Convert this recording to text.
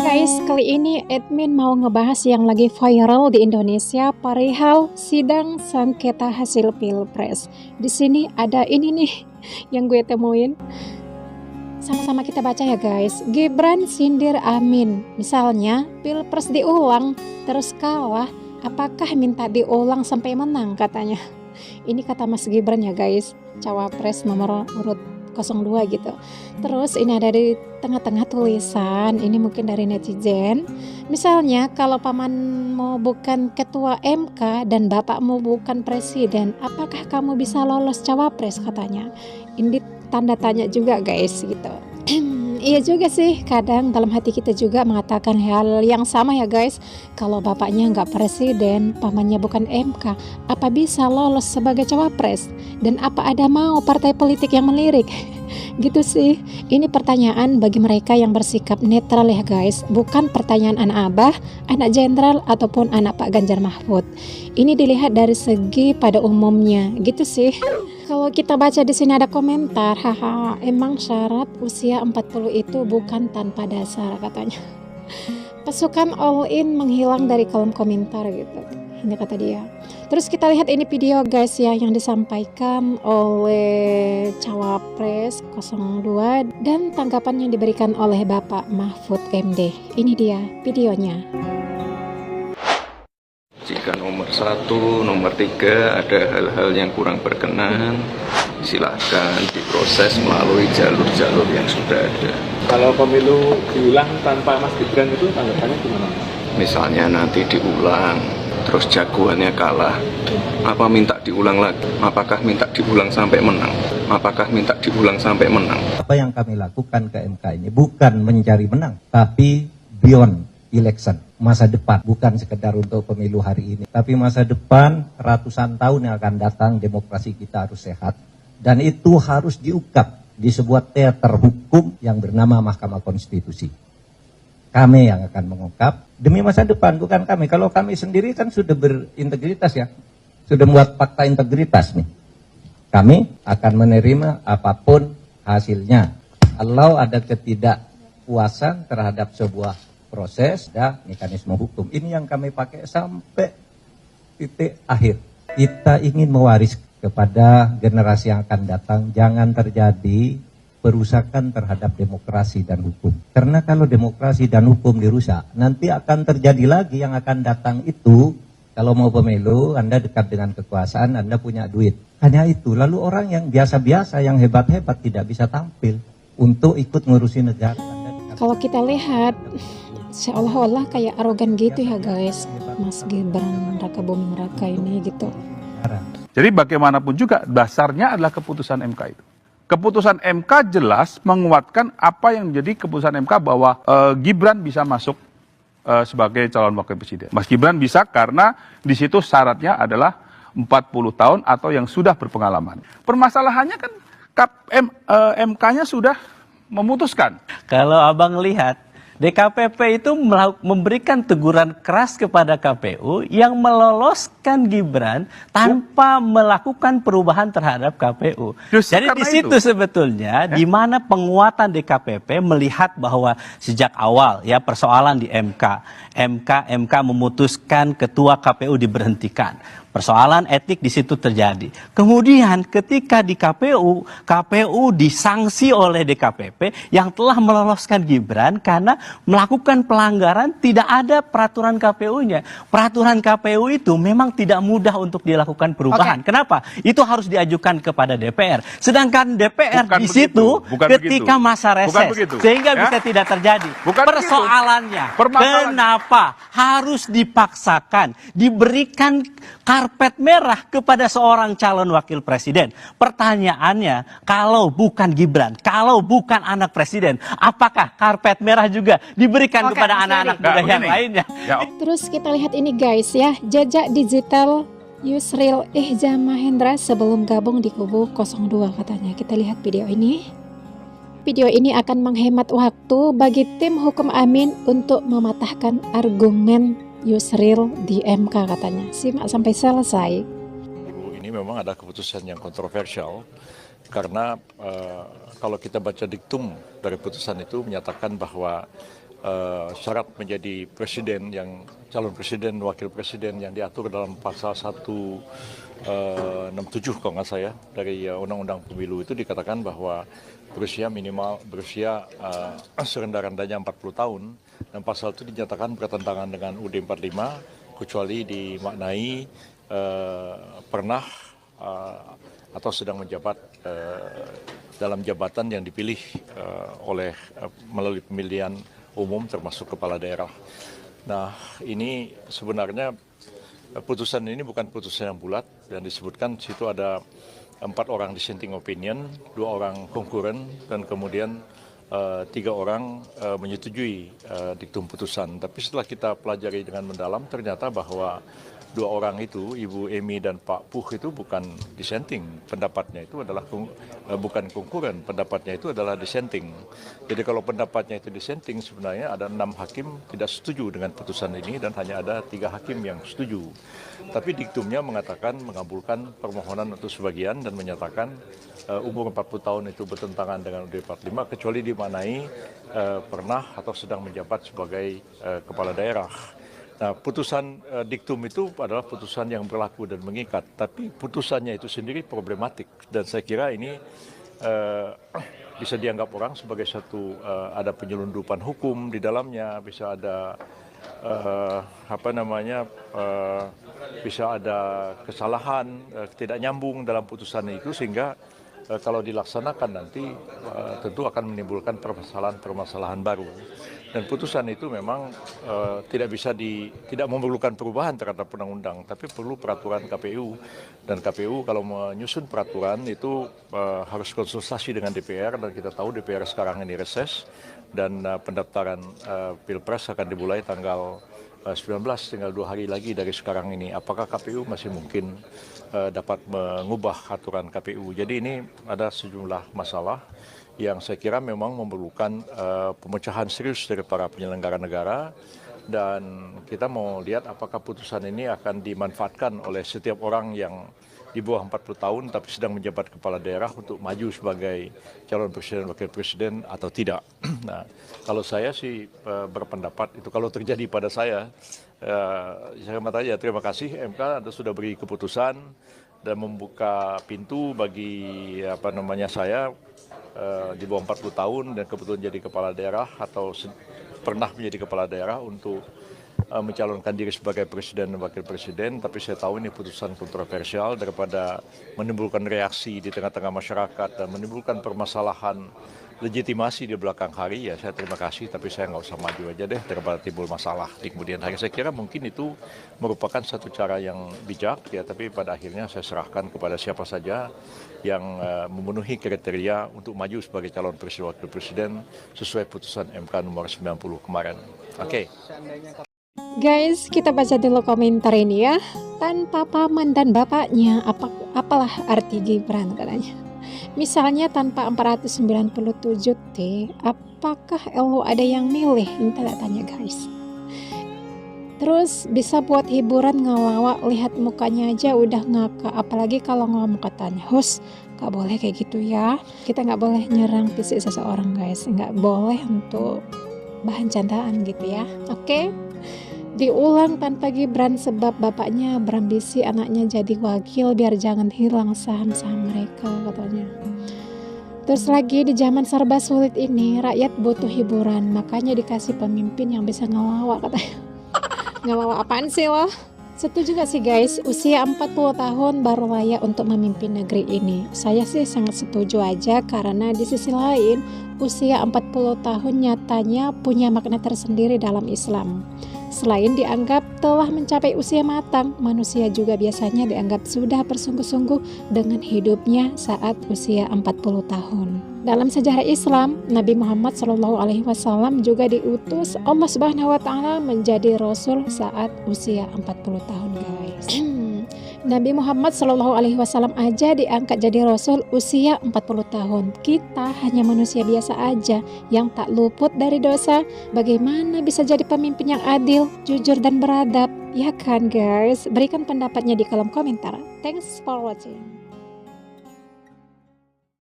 guys, kali ini admin mau ngebahas yang lagi viral di Indonesia perihal sidang sengketa hasil Pilpres. Di sini ada ini nih yang gue temuin. Sama-sama kita baca ya guys. Gibran sindir Amin. Misalnya, Pilpres diulang terus kalah, apakah minta diulang sampai menang katanya. Ini kata Mas Gibran ya guys, cawapres nomor urut 02 gitu. Terus ini ada di tengah-tengah tulisan, ini mungkin dari netizen. Misalnya kalau pamanmu bukan ketua MK dan bapakmu bukan presiden, apakah kamu bisa lolos cawapres katanya. Ini tanda tanya juga guys gitu. Iya juga sih, kadang dalam hati kita juga mengatakan hal yang sama ya guys. Kalau bapaknya nggak presiden, pamannya bukan MK, apa bisa lolos sebagai cawapres? Dan apa ada mau partai politik yang melirik? Gitu sih. Ini pertanyaan bagi mereka yang bersikap netral ya guys, bukan pertanyaan anak abah, anak jenderal ataupun anak Pak Ganjar Mahfud. Ini dilihat dari segi pada umumnya, gitu sih. Kalau kita baca di sini ada komentar, haha, emang syarat usia 40 itu bukan tanpa dasar katanya. Pasukan all in menghilang dari kolom komentar gitu. Ini kata dia. Terus kita lihat ini video guys ya yang disampaikan oleh Cawapres 02 dan tanggapan yang diberikan oleh Bapak Mahfud MD. Ini dia videonya. Jika nomor 1, nomor 3 ada hal-hal yang kurang berkenan, silakan diproses melalui jalur-jalur yang sudah ada. Kalau pemilu diulang tanpa Mas Gibran itu tanggapannya gimana? Misalnya nanti diulang, terus jagoannya kalah, apa minta diulang lagi? Apakah minta diulang sampai menang? Apakah minta diulang sampai menang? Apa yang kami lakukan ke MK ini bukan mencari menang, tapi beyond election, masa depan, bukan sekedar untuk pemilu hari ini, tapi masa depan ratusan tahun yang akan datang. Demokrasi kita harus sehat, dan itu harus diungkap di sebuah teater hukum yang bernama Mahkamah Konstitusi. Kami yang akan mengungkap demi masa depan, bukan kami. Kalau kami sendiri kan sudah berintegritas ya, sudah membuat fakta integritas nih. Kami akan menerima apapun hasilnya. Kalau ada ketidakpuasan terhadap sebuah proses dan mekanisme hukum, ini yang kami pakai sampai titik akhir. Kita ingin mewaris kepada generasi yang akan datang, jangan terjadi perusakan terhadap demokrasi dan hukum. Karena kalau demokrasi dan hukum dirusak, nanti akan terjadi lagi yang akan datang itu. Kalau mau pemilu, Anda dekat dengan kekuasaan, Anda punya duit. Hanya itu, lalu orang yang biasa-biasa, yang hebat-hebat tidak bisa tampil untuk ikut ngurusi negara. Kalau kita lihat seolah-olah kayak arogan gitu ya guys, Mas Gibran Raka Buming Raka ini gitu. Jadi bagaimanapun juga dasarnya adalah keputusan MK itu. Keputusan MK jelas menguatkan apa yang menjadi keputusan MK bahwa Gibran bisa masuk sebagai calon wakil presiden. Mas Gibran bisa karena di situ syaratnya adalah 40 tahun atau yang sudah berpengalaman. Permasalahannya kan MK-nya sudah memutuskan. Kalau abang lihat, DKPP itu memberikan teguran keras kepada KPU yang meloloskan Gibran tanpa melakukan perubahan terhadap KPU. Jadi di situ sebetulnya di mana penguatan DKPP melihat bahwa sejak awal ya persoalan di MK memutuskan ketua KPU diberhentikan. Persoalan etik di situ terjadi. Kemudian ketika di KPU disanksi oleh DKPP yang telah meloloskan Gibran karena melakukan pelanggaran, tidak ada peraturan KPU-nya. Peraturan KPU itu memang tidak mudah untuk dilakukan perubahan. Kenapa? Itu harus diajukan kepada DPR. Sedangkan DPR di situ ketika masa reses, sehingga bisa tidak terjadi. Persoalannya, kenapa harus dipaksakan, diberikan karpet merah kepada seorang calon wakil presiden? Pertanyaannya, kalau bukan Gibran, kalau bukan anak presiden, apakah karpet merah juga diberikan kepada anak-anak muda yang lainnya? Terus kita lihat ini guys ya, jejak digital Yusril Ihza Mahendra sebelum gabung di kubu 02 katanya. Kita lihat video ini. Video ini akan menghemat waktu bagi tim hukum Amin untuk mematahkan argumen Yusril di MK katanya. Simak sampai selesai. Ini memang ada keputusan yang kontroversial karena kalau kita baca diktum dari putusan itu menyatakan bahwa syarat menjadi presiden yang calon presiden, wakil presiden yang diatur dalam pasal 167 kalau nggak saya dari Undang-Undang Pemilu itu dikatakan bahwa berusia serendah-rendahnya 40 tahun dan pasal itu dinyatakan bertentangan dengan UUD 45 kecuali dimaknai pernah atau sedang menjabat dalam jabatan yang dipilih melalui pemilihan umum termasuk kepala daerah. Nah, ini sebenarnya putusan ini bukan putusan yang bulat dan disebutkan di situ ada 4 orang dissenting opinion, 2 orang konkuren dan kemudian 3 orang menyetujui diktum putusan. Tapi setelah kita pelajari dengan mendalam ternyata bahwa 2 orang itu, Ibu Emi dan Pak Puh itu bukan dissenting, pendapatnya itu adalah bukan konkuren, pendapatnya itu adalah dissenting. Jadi kalau pendapatnya itu dissenting sebenarnya ada 6 hakim tidak setuju dengan putusan ini dan hanya ada 3 hakim yang setuju. Tapi diktumnya mengatakan mengabulkan permohonan untuk sebagian dan menyatakan umur 40 tahun itu bertentangan dengan UUD 45 kecuali dimaknai pernah atau sedang menjabat sebagai kepala daerah. Nah, putusan diktum itu adalah putusan yang berlaku dan mengikat, tapi putusannya itu sendiri problematik dan saya kira ini bisa dianggap orang sebagai satu ada penyelundupan hukum di dalamnya, bisa ada bisa ada kesalahan, tidak nyambung dalam putusan itu sehingga kalau dilaksanakan nanti tentu akan menimbulkan permasalahan baru. Dan putusan itu memang tidak memerlukan perubahan terhadap undang-undang, tapi perlu peraturan KPU. Dan KPU kalau menyusun peraturan itu harus konsultasi dengan DPR dan kita tahu DPR sekarang ini reses dan pendaftaran Pilpres akan dimulai tanggal 19, tinggal 2 hari lagi dari sekarang ini. Apakah KPU masih mungkin dapat mengubah aturan KPU? Jadi ini ada sejumlah masalah yang saya kira memang memerlukan pemecahan serius dari para penyelenggara negara dan kita mau lihat apakah putusan ini akan dimanfaatkan oleh setiap orang yang di bawah 40 tahun tapi sedang menjabat kepala daerah untuk maju sebagai calon presiden wakil presiden atau tidak. Nah, kalau saya sih berpendapat itu kalau terjadi pada saya katakan ya terima kasih MK Anda sudah beri keputusan dan membuka pintu bagi saya di bawah 40 tahun dan kebetulan jadi kepala daerah atau pernah menjadi kepala daerah untuk mencalonkan diri sebagai presiden dan wakil presiden, tapi saya tahu ini putusan kontroversial daripada menimbulkan reaksi di tengah-tengah masyarakat dan menimbulkan permasalahan legitimasi di belakang hari, ya saya terima kasih, tapi saya nggak usah maju aja deh daripada timbul masalah di kemudian hari. Saya kira mungkin itu merupakan satu cara yang bijak, ya, tapi pada akhirnya saya serahkan kepada siapa saja yang memenuhi kriteria untuk maju sebagai calon presiden wakil presiden sesuai putusan MK nomor 90 kemarin. Oke. Guys, kita baca dulu komentar ini ya. Tanpa paman dan bapaknya, apalah arti Gibran katanya. Misalnya tanpa 497T, apakah elu ada yang milih? Ini tanya guys. Terus bisa buat hiburan ngelawak, lihat mukanya aja udah ngakak. Apalagi kalau ngomong katanya, "Hus, gak boleh kayak gitu ya. Kita gak boleh nyerang fisik seseorang guys. Gak boleh untuk bahan candaan gitu ya. Oke? Diulang tanpa Gibran sebab bapaknya berambisi anaknya jadi wakil biar jangan hilang saham-saham mereka katanya. Terus lagi di zaman serba sulit ini rakyat butuh hiburan, makanya dikasih pemimpin yang bisa ngelawak katanya. Ngelawak apaan sih lo? Setuju gak sih guys, usia 40 tahun baru layak untuk memimpin negeri ini? Saya sih sangat setuju aja karena di sisi lain usia 40 tahun nyatanya punya makna tersendiri dalam Islam. Selain dianggap telah mencapai usia matang, manusia juga biasanya dianggap sudah bersungguh-sungguh dengan hidupnya saat usia 40 tahun. Dalam sejarah Islam, Nabi Muhammad SAW juga diutus Allah Subhanahu wa Ta'ala menjadi Rasul saat usia 40 tahun, guys. Nabi Muhammad SAW aja diangkat jadi Rasul usia 40 tahun. Kita hanya manusia biasa aja yang tak luput dari dosa. Bagaimana bisa jadi pemimpin yang adil, jujur, dan beradab? Ya kan guys? Berikan pendapatnya di kolom komentar. Thanks for watching.